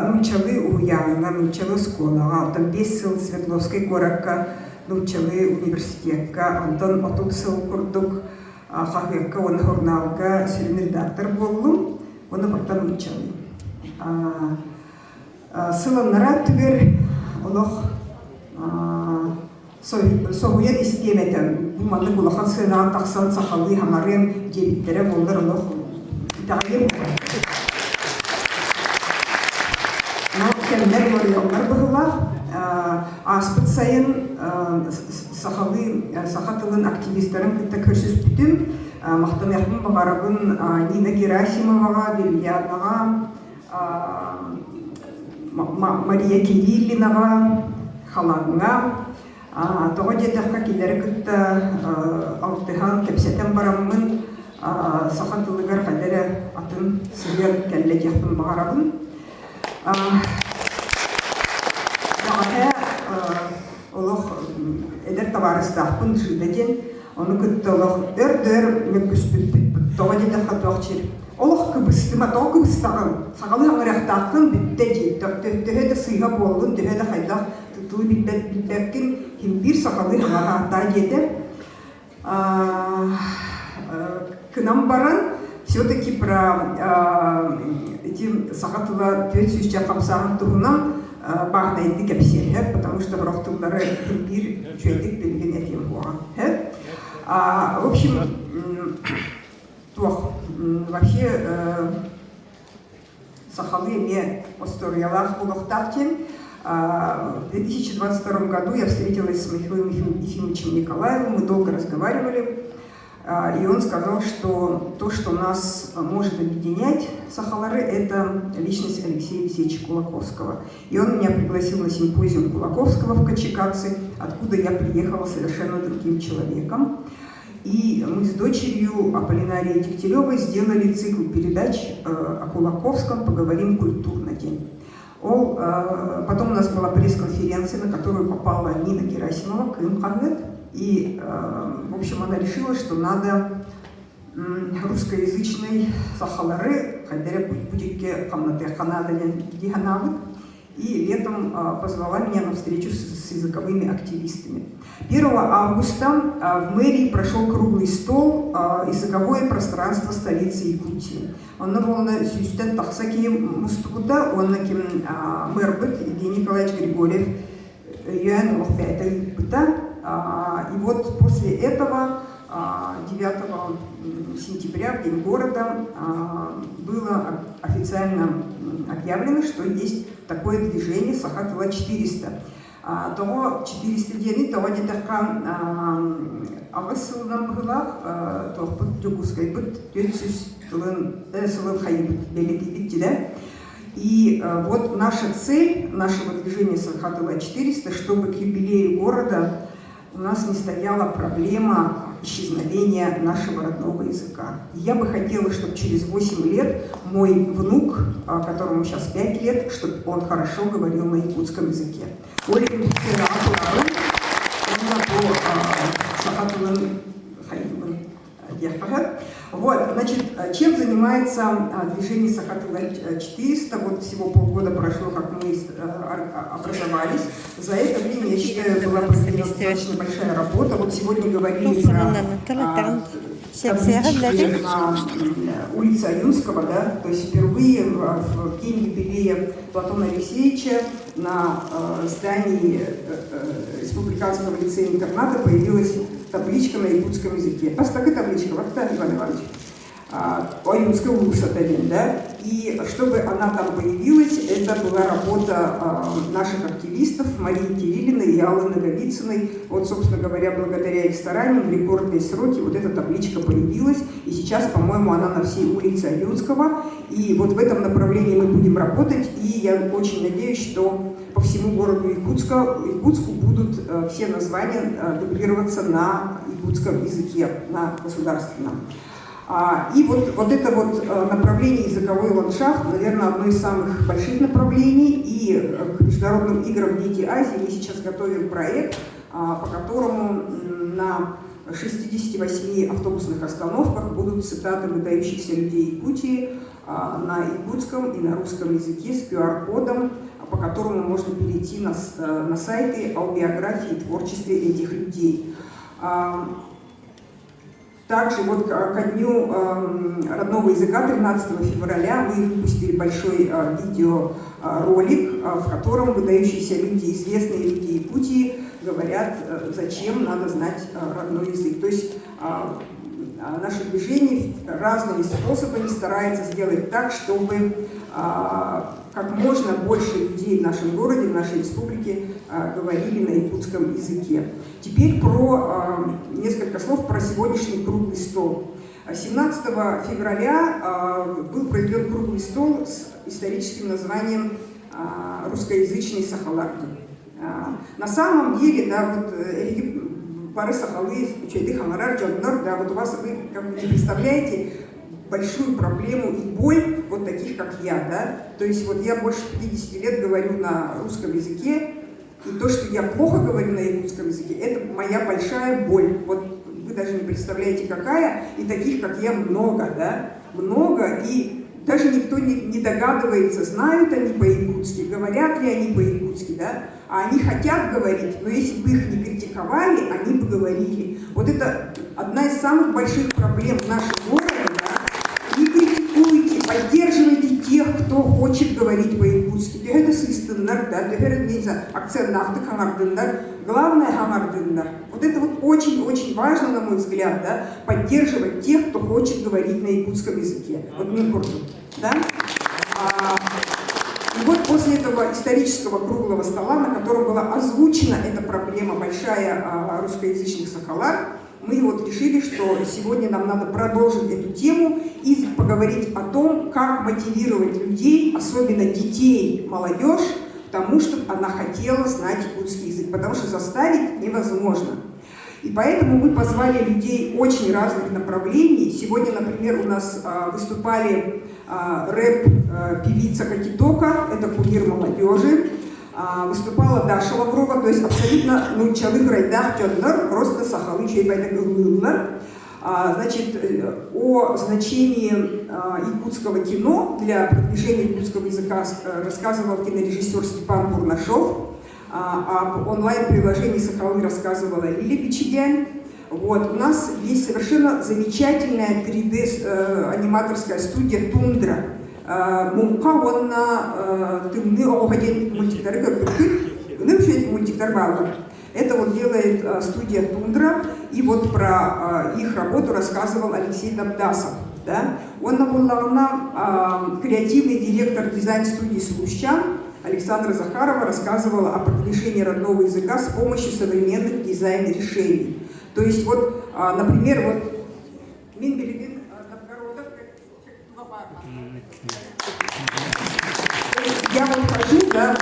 научали уянга, научали школа, там 5 сыл Свердловской городка, научали университетка, антон отут сыл курдук, хахекка, он журналга, сильный редактор боллум, он потом научали. Сылын нарад түгер, олох соғуян истеметен, бұманды бұлақан сыйнаған тақсан сақалы хамарен дебиттері болдар олох итағайым. Но кемдер болуянлар бұғылар, аспыт сайын сақатылын активистерін күтті көрсіз бүтін, мақтан яқын бағарабын Нина Герасимоваға, Вильянаға, Мария Кириллинаға, Халаңға, тоға жетаққа келері күтті алтыған кепсетен барамын сақатылығыр қадері атын сүйер кәлі жақтың бағарабын. Баға олық әдір табарыстақпын жүйдеген, оны күтті олық өр-дөр мүккіспіт тоға жетаққа тоқчыр. Олық кыбыстыма, тоғы кыбыстағын, сағалы аңырақтақын бүтті жейді, төһеді сыйға болын, төһеді қайдақ тұтылы бітбәккін, кем бір сағалы аңырақта жеді. Кынам баран, все-таки про эти сағатыла төтсүйшчә қамсағын тұғынан бағнайды кәпсер, потому что врақтылары бір чөйдік белген әтем болған. В общем, вообще сахалы мне историялах Булахтахтин. В 2022 году я встретилась с Михаилом Ефимовичем Николаевым, мы долго разговаривали, и он сказал, что то, что нас может объединять Сахалары, это личность Алексея Алексеевича Кулаковского. И он меня пригласил на симпозиум Кулаковского в Качекаце, откуда я приехала совершенно другим человеком. И мы с дочерью Аполлинарией Дегтяревой сделали цикл передач о Кулаковском «Поговорим культурно» день. Потом у нас была пресс-конференция, на которую попала Нина Герасимова, Крым Хагнет. И, в общем, она решила, что надо русскоязычной Сахалары, хотя будет комната Ханадане Диганавы, и летом позвала меня на встречу с языковыми активистами. 1 августа в мэрии прошел круглый стол «Языковое пространство столицы Якутии». Он был сюстен Тахсаки Мустукута, он мэр Евгений Николаевич Григорьев, Юэн Лохпятый Пыта. И вот после этого 9 сентября, в День города, было официально объявлено, что есть такое движение Сахатыла 400. Того 400 дней, того не такая авасылынан быгылах, того под Дюкуской под Тёцюс Хайбут Беледибит, да? И вот наша цель нашего движения Сахатыла 400, чтобы к юбилею города у нас не стояла проблема исчезновения нашего родного языка. Я бы хотела, чтобы через 8 лет мой внук, которому сейчас 5 лет, чтобы он хорошо говорил на якутском языке. Вот, значит, чем занимается движение Сахатыла 400? Вот всего полгода прошло, как мы образовались. За это время, я считаю, была проведена достаточно большая работа. Вот сегодня говорили про таблички на улице Аюнского, да, то есть впервые в день юбилея Платона Алексеевича на здании Республиканского лицея-интерната появилась табличка на якутском языке. Такая табличка, вот так, Иван Иванович, Аюнская улица, да, и чтобы она там появилась, это была работа наших активистов Марии Кириллиной и Аллы Наговицыной. Вот, собственно говоря, благодаря их стараниям в рекордные сроки вот эта табличка появилась, и сейчас, по-моему, она на всей улице Аюнского, и вот в этом направлении мы будем работать, и я очень надеюсь, что по всему городу Якутску будут все названия дублироваться на якутском языке, на государственном. И вот это вот направление языковой ландшафт, наверное, одно из самых больших направлений. И к международным играм «Дети Азии» мы сейчас готовим проект, по которому на 68 автобусных остановках будут цитаты выдающихся людей Якутии, на якутском и на русском языке с QR-кодом, по которому можно перейти на сайты о биографии и творчестве этих людей. Также вот ко дню родного языка 13 февраля мы выпустили большой видеоролик, в котором выдающиеся люди, известные люди Якутии, говорят, зачем надо знать родной язык. То есть наше движение разными способами старается сделать так, чтобы как можно больше людей в нашем городе, в нашей республике говорили на якутском языке. Теперь несколько слов про сегодняшний круглый стол. 17 февраля был проведен круглый стол с историческим названием «Русскоязычный Сахаларди». На самом деле, да, вот пары Сахалы, да, вот у вас, вы как бы не представляете большую проблему и боль вот таких, как я, да. То есть вот я больше 50 лет говорю на русском языке, и то, что я плохо говорю на якутском языке, это моя большая боль. Вот вы даже не представляете, какая, и таких, как я, много, да, много, и даже никто не догадывается, знают они по-якутски, говорят ли они по-якутски, да, а они хотят говорить, но если бы их не критиковали, они бы говорили. Вот это одна из самых больших проблем в нашем городе, да. Не критикуйте, поддерживайте тех, кто хочет говорить по-якутски. Главное, вот это вот очень-очень важно, на мой взгляд, да, поддерживать тех, кто хочет говорить на якутском языке. Вот мне гордо, да? И вот после этого исторического круглого стола, на котором была озвучена эта проблема большая русскоязычных сахалар, мы вот решили, что сегодня нам надо продолжить эту тему и поговорить о том, как мотивировать людей, особенно детей, молодежь, к тому, чтобы она хотела знать якутский язык, потому что заставить невозможно. И поэтому мы позвали людей очень разных направлений. Сегодня, например, у нас выступали рэп-певица Кокитока, это кумир молодежи. Выступала Даша Лаврова, то есть абсолютно человек райдах тёднер, просто сахалы чейбайдагылылар. Значит, о значении якутского кино для продвижения якутского языка рассказывал кинорежиссер Степан Бурнашов. Об онлайн-приложении Сахалы рассказывала Лилия Пичигян. Вот. У нас есть совершенно замечательная 3D-аниматорская студия «Тундра». Это вот делает студия «Тундра», и вот про их работу рассказывал Алексей Dabdasov. Да? Он креативный директор дизайн-студии «Слущан» Александра Захарова рассказывала о продвижении родного языка с помощью современных дизайн-решений. То есть вот, например, вот я вот хожу, да,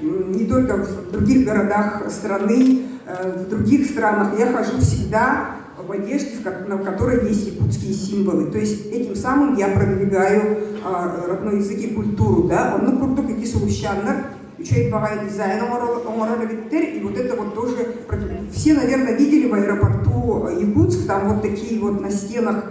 не только в других городах страны, в других странах, я хожу всегда в одежде, на которой есть якутские символы. То есть этим самым я продвигаю родной язык и культуру, да. Он куртук и кисулущаннар, учит богатый дизайн, и вот это вот тоже. Все, наверное, видели в аэропорту Якутск, там вот такие вот на стенах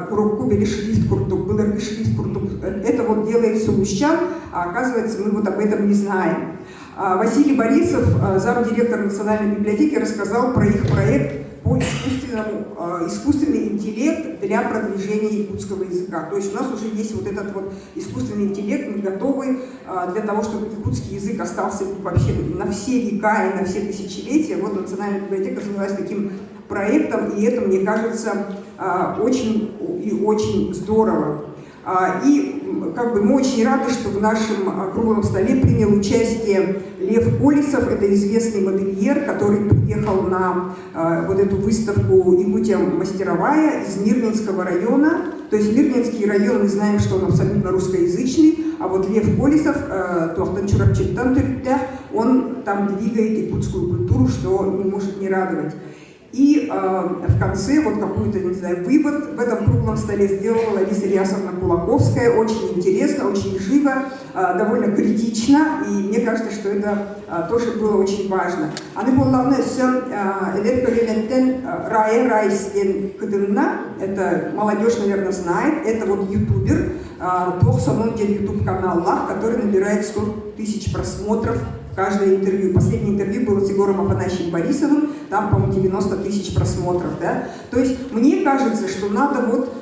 курукубели шрифт куртук, был шрифт куртук. Это вот делает Сулущан, а оказывается, мы вот об этом не знаем. Василий Борисов, замдиректор Национальной библиотеки, рассказал про их проект по искусственный интеллект для продвижения якутского языка. То есть у нас уже есть вот этот вот искусственный интеллект, мы готовы для того, чтобы якутский язык остался вообще на все века и на все тысячелетия. Вот Национальная библиотека занялась таким проектом, и это, мне кажется, очень и очень здорово. И как бы мы очень рады, что в нашем круглом столе принял участие Лев Колесов, это известный модельер, который приехал на вот эту выставку «Якутия мастеровая» из Мирнинского района. То есть Мирнинский район, мы знаем, что он абсолютно русскоязычный, а вот Лев Колесов, он там двигает якутскую культуру, что не может не радовать. И в конце вот какой-то, не знаю, вывод в этом круглом столе сделала Лариса Ильясовна Кулаковская. Очень интересно, очень живо, довольно критично. И мне кажется, что это тоже было очень важно. Аны болланы сөн электроэлементен Рае Райсен Кыдынна. Это молодежь, наверное, знает. Это вот ютубер, YouTube-канал, который набирает 100 тысяч просмотров каждое интервью. Последнее интервью было с Егором Афанасьевичем Борисовым, там, по-моему, 90 тысяч просмотров. Да? То есть мне кажется, что надо вот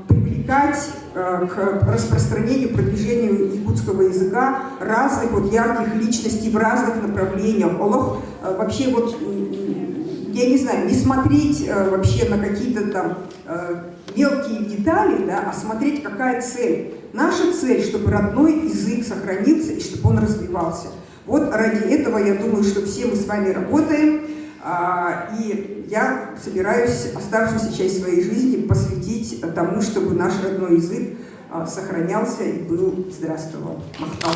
привлекать к распространению, продвижению якутского языка разных вот ярких личностей в разных направлениях. Вообще вот, я не знаю, не смотреть вообще на какие-то там мелкие детали, да, а смотреть, какая цель. Наша цель, чтобы родной язык сохранился и чтобы он развивался. Вот ради этого, я думаю, что все мы с вами работаем, и я собираюсь оставшуюся часть своей жизни посвятить тому, чтобы наш родной язык сохранялся и был здравствовал. Махтал.